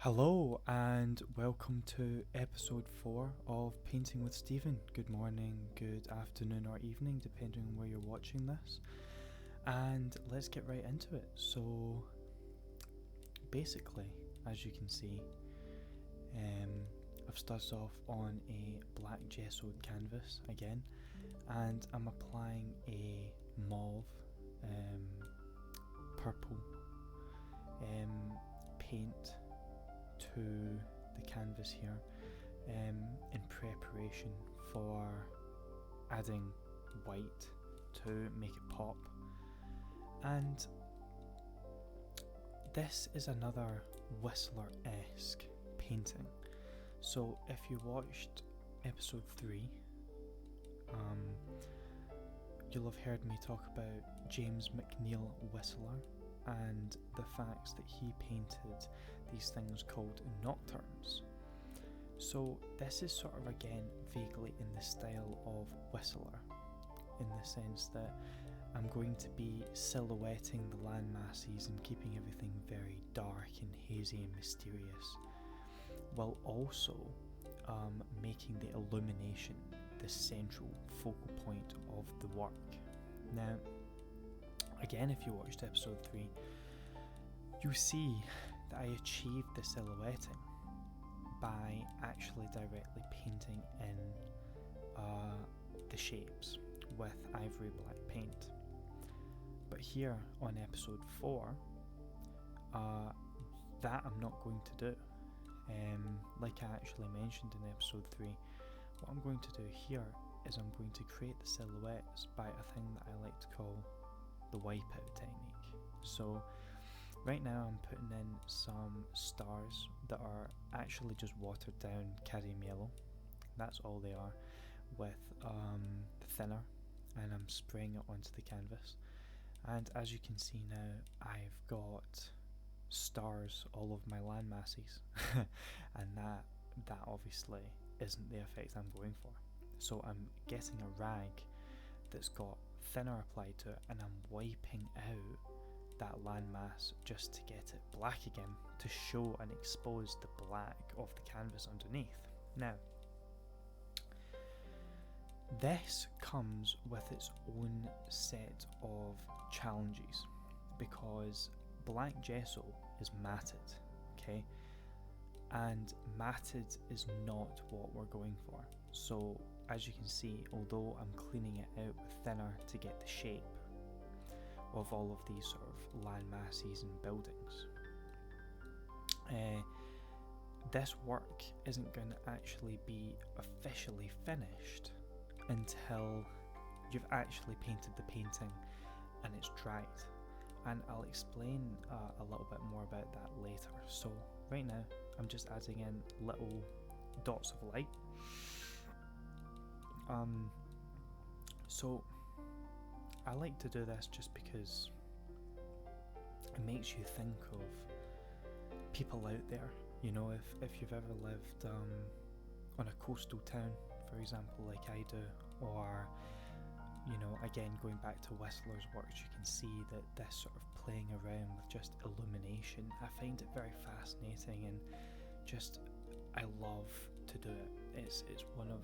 Hello and welcome to episode 4 of Painting with Steven. Good morning, good afternoon or evening depending on where you're watching this. And let's get right into it. So basically, as you can see, I've started off on a black gessoed canvas again, and I'm applying a mauve purple paint to the canvas here in preparation for adding white to make it pop. And this is another Whistler-esque painting. So if you watched episode 3, you'll have heard me talk about James McNeil Whistler and the fact that he painted these things called Nocturnes. So this is sort of again vaguely in the style of Whistler, in the sense that I'm going to be silhouetting the land masses and keeping everything very dark and hazy and mysterious, while also making the illumination the central focal point of the work. Now, again, if you watched episode 3, you see that I achieved the silhouetting by actually directly painting in the shapes with ivory black paint. But here on episode 4, that I'm not going to do. Like I actually mentioned in episode 3, what I'm going to do here is I'm going to create the silhouettes by a thing that I like to call the wipeout technique. So right now I'm putting in some stars that are actually just watered down cadmium yellow. That's all they are, with thinner, and I'm spraying it onto the canvas. And as you can see now, I've got stars all over my land masses and that obviously isn't the effect I'm going for. So I'm getting a rag that's got thinner applied to it, and I'm wiping out that landmass just to get it black again, to show and expose the black of the canvas underneath. Now, this comes with its own set of challenges, because black gesso is matted, okay? And matted is not what we're going for. So as you can see, although I'm cleaning it out with thinner to get the shape of all of these sort of land masses and buildings, this work isn't going to actually be officially finished until you've actually painted the painting and it's dried. And I'll explain a little bit more about that later. So right now I'm just adding in little dots of light. So I like to do this just because it makes you think of people out there. You know, if you've ever lived on a coastal town, for example, like I do, or, you know, again, going back to Whistler's works, you can see that this sort of playing around with just illumination, I find it very fascinating, and just I love to do it. It's one of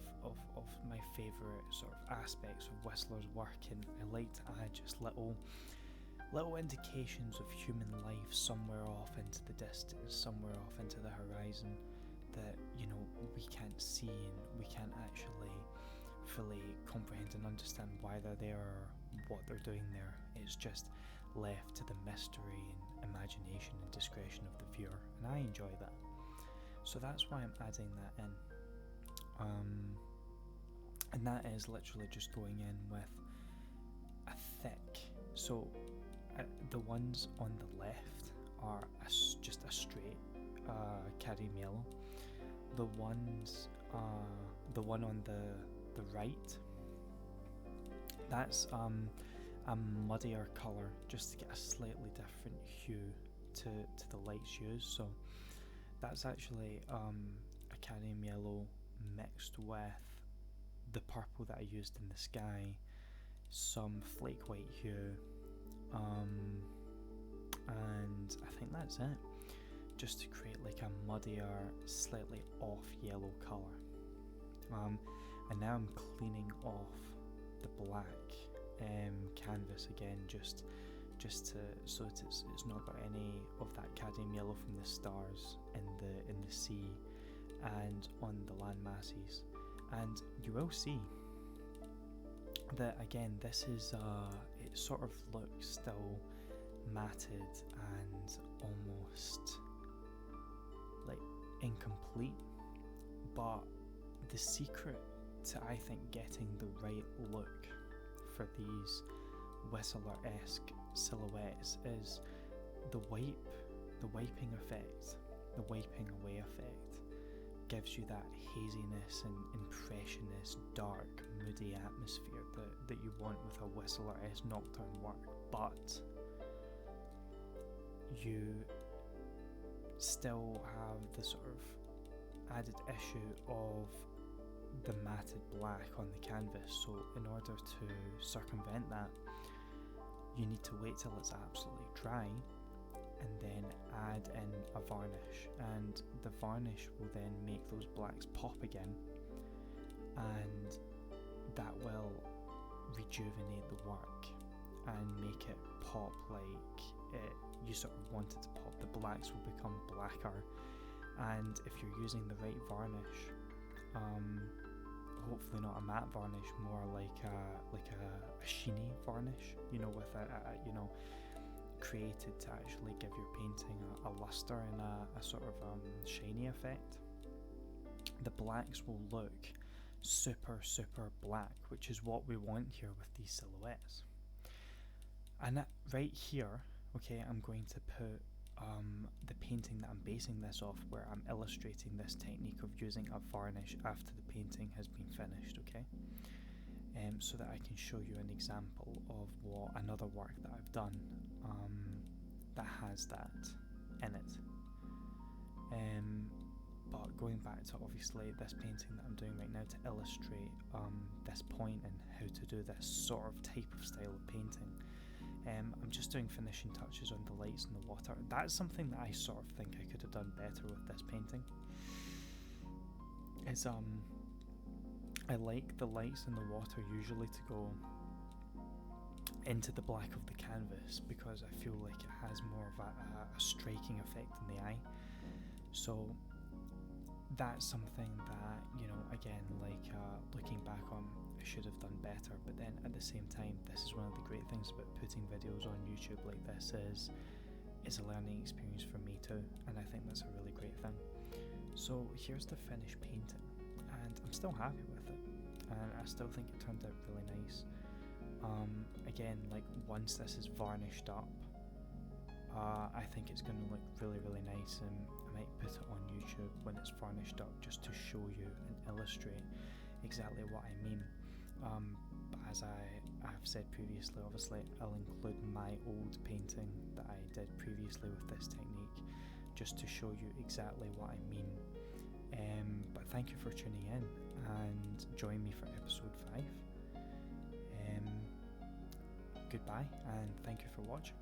my favourite sort of aspects of Whistler's work, and I like to add just little indications of human life somewhere off into the distance, somewhere off into the horizon, that, you know, we can't see and we can't actually fully comprehend and understand why they're there or what they're doing there. It's just left to the mystery and imagination and discretion of the viewer, and I enjoy that. So that's why I'm adding that in. And that is literally just going in with a thick, so the ones on the left are just a straight cadmium yellow. The one on the right, that's a muddier colour, just to get a slightly different hue to the lights used. So that's actually a cadmium yellow mixed with the purple that I used in the sky, some flake white hue, and I think that's it. just to create like a muddier, slightly off yellow colour. And now I'm cleaning off the black canvas again, just to so it's not got any of that cadmium yellow from the stars in the sea and on the land masses. And you will see that again, this is it sort of looks still matted and almost like incomplete, but the secret to, I think, getting the right look for these Whistler-esque silhouettes is the wiping effect, the wiping away effect gives you that haziness and impressionist, dark, moody atmosphere that you want with a Whistler-esque Nocturne work, but you still have the sort of added issue of the matted black on the canvas. So in order to circumvent that, you need to wait till it's absolutely dry and then add in a varnish, and the varnish will then make those blacks pop again, and that will rejuvenate the work and make it pop like you sort of want it to pop. The blacks will become blacker, and if you're using the right varnish, hopefully not a matte varnish, more like a sheeny varnish, with a created to actually give your painting a luster and a sort of shiny effect, the blacks will look super black, which is what we want here with these silhouettes. And right here, okay, I'm going to put the painting that I'm basing this off, where I'm illustrating this technique of using a varnish after the painting has been finished, okay? So that I can show you an example of what another work that I've done that has that in it. But going back to obviously this painting that I'm doing right now to illustrate this point and how to do this sort of type of style of painting, I'm just doing finishing touches on the lights and the water. That's something that I sort of think I could have done better with this painting. Is I like the lights and the water usually to go into the black of the canvas, because I feel like it has more of a striking effect in the eye. So that's something that, again, like looking back on, I should have done better. But then at the same time, this is one of the great things about putting videos on YouTube like this is it's a learning experience for me too, and I think that's a really great thing. So here's the finished painting, and I'm still happy with it, and I still think it turned out really nice. Again, like once this is varnished up, I think it's going to look really nice, and I might put it on YouTube when it's varnished up just to show you and illustrate exactly what I mean. But as I have said previously, obviously I'll include my old painting that I did previously with this technique just to show you exactly what I mean. But thank you for tuning in, and join me for episode 5. Goodbye, and thank you for watching.